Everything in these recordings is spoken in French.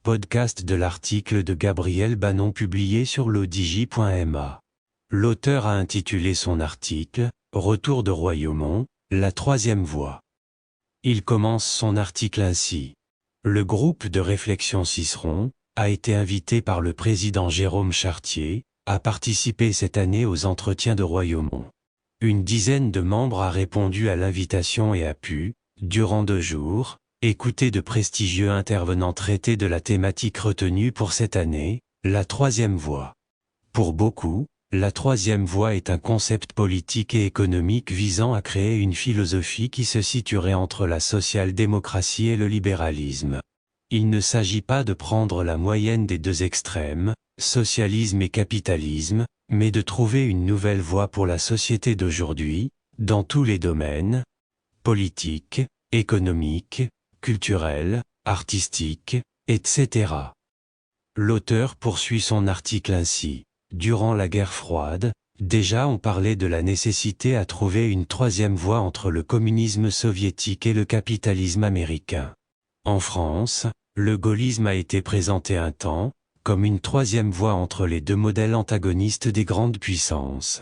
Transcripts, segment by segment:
podcast de l'article de Gabriel Bannon publié sur l'odigi.ma. L'auteur a intitulé son article « Retour de Royaumont, la troisième voie ». Il commence son article ainsi. Le groupe de réflexion Ciceron a été invité par le président Jérôme Chartier à participer cette année aux entretiens de Royaumont. Une dizaine de membres a répondu à l'invitation et a pu, durant 2 jours, écouter de prestigieux intervenants traiter de la thématique retenue pour cette année, la troisième voie. Pour beaucoup, la troisième voie est un concept politique et économique visant à créer une philosophie qui se situerait entre la social-démocratie et le libéralisme. Il ne s'agit pas de prendre la moyenne des 2 extrêmes, socialisme et capitalisme, mais de trouver une nouvelle voie pour la société d'aujourd'hui, dans tous les domaines, politiques, économiques, culturels, artistiques, etc. L'auteur poursuit son article ainsi. Durant la guerre froide, déjà on parlait de la nécessité à trouver une troisième voie entre le communisme soviétique et le capitalisme américain. En France, le gaullisme a été présenté un temps, comme une troisième voie entre les 2 modèles antagonistes des grandes puissances.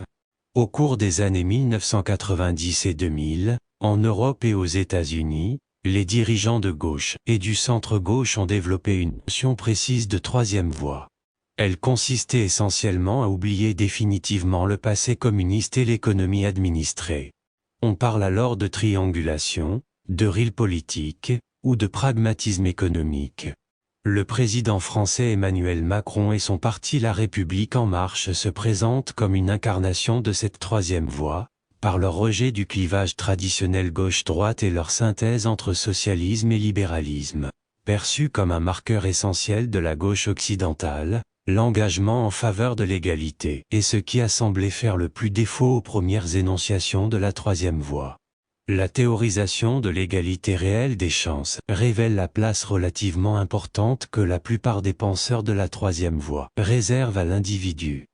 Au cours des années 1990 et 2000, en Europe et aux États-Unis, les dirigeants de gauche et du centre-gauche ont développé une notion précise de troisième voie. Elle consistait essentiellement à oublier définitivement le passé communiste et l'économie administrée. On parle alors de triangulation, de realpolitik, ou de pragmatisme économique. Le président français Emmanuel Macron et son parti La République En Marche se présentent comme une incarnation de cette troisième voie, par leur rejet du clivage traditionnel gauche-droite et leur synthèse entre socialisme et libéralisme. Perçu comme un marqueur essentiel de la gauche occidentale, l'engagement en faveur de l'égalité est ce qui a semblé faire le plus défaut aux premières énonciations de la troisième voie. La théorisation de l'égalité réelle des chances révèle la place relativement importante que la plupart des penseurs de la troisième voie réservent à l'individu.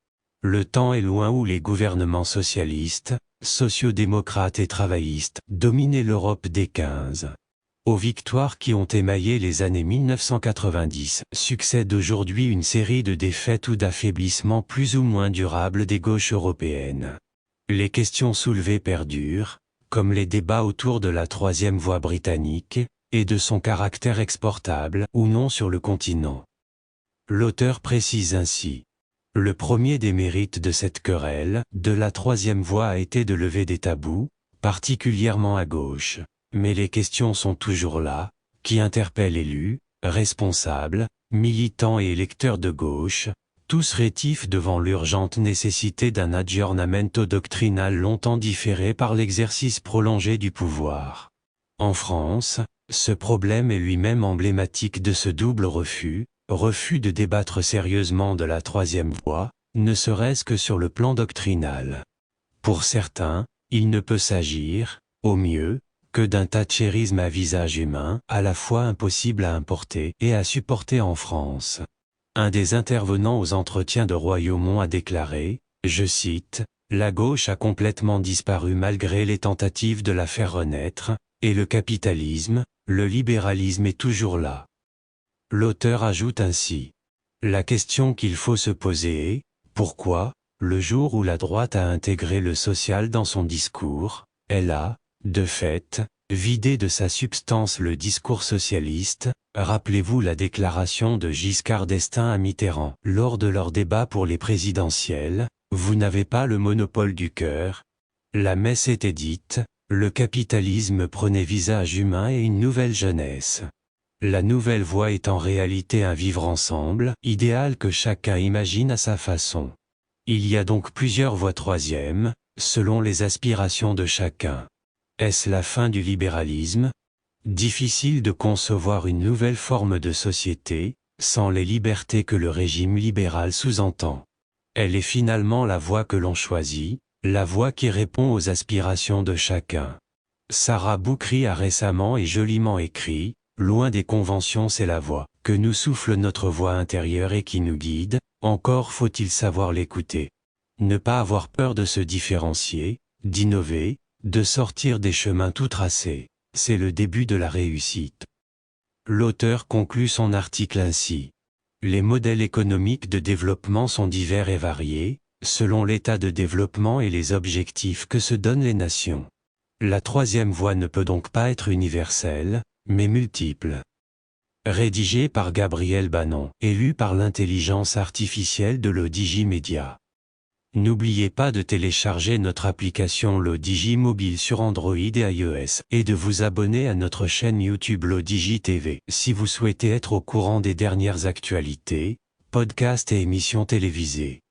Le temps est loin où les gouvernements socialistes, sociodémocrates et travaillistes dominaient l'Europe des 15. Aux victoires qui ont émaillé les années 1990 succède aujourd'hui une série de défaites ou d'affaiblissements plus ou moins durables des gauches européennes. Les questions soulevées perdurent, comme les débats autour de la troisième voie britannique, et de son caractère exportable ou non sur le continent. L'auteur précise ainsi. Le premier des mérites de cette querelle, de la troisième voie a été de lever des tabous, particulièrement à gauche. Mais les questions sont toujours là, qui interpellent élus, responsables, militants et électeurs de gauche, tous rétifs devant l'urgente nécessité d'un aggiornamento doctrinal longtemps différé par l'exercice prolongé du pouvoir. En France, ce problème est lui-même emblématique de ce double refus de débattre sérieusement de la troisième voie, ne serait-ce que sur le plan doctrinal. Pour certains, il ne peut s'agir, au mieux, que d'un thatchérisme à visage humain, à la fois impossible à importer et à supporter en France. Un des intervenants aux entretiens de Royaumont a déclaré, je cite, « La gauche a complètement disparu malgré les tentatives de la faire renaître, et le capitalisme, le libéralisme est toujours là. » L'auteur ajoute ainsi. La question qu'il faut se poser est, pourquoi, le jour où la droite a intégré le social dans son discours, elle a, de fait, vidé de sa substance le discours socialiste. Rappelez-vous la déclaration de Giscard d'Estaing à Mitterrand lors de leur débat pour les présidentielles, vous n'avez pas le monopole du cœur. La messe était dite, le capitalisme prenait visage humain et une nouvelle jeunesse. La nouvelle voie est en réalité un vivre ensemble, idéal que chacun imagine à sa façon. Il y a donc plusieurs voies troisièmes, selon les aspirations de chacun. Est-ce la fin du libéralisme? Difficile de concevoir une nouvelle forme de société, sans les libertés que le régime libéral sous-entend. Elle est finalement la voie que l'on choisit, la voie qui répond aux aspirations de chacun. Sarah Boukri a récemment et joliment écrit, loin des conventions c'est la voix que nous souffle notre voix intérieure et qui nous guide, encore faut-il savoir l'écouter. Ne pas avoir peur de se différencier, d'innover, de sortir des chemins tout tracés, c'est le début de la réussite. L'auteur conclut son article ainsi. Les modèles économiques de développement sont divers et variés, selon l'état de développement et les objectifs que se donnent les nations. La troisième voie ne peut donc pas être universelle, mais multiple. Rédigé par Gabriel Bannon et lu par l'intelligence artificielle de l'Odigi Media. N'oubliez pas de télécharger notre application l'Odigi Mobile sur Android et iOS et de vous abonner à notre chaîne YouTube l'Odigi TV si vous souhaitez être au courant des dernières actualités, podcasts et émissions télévisées.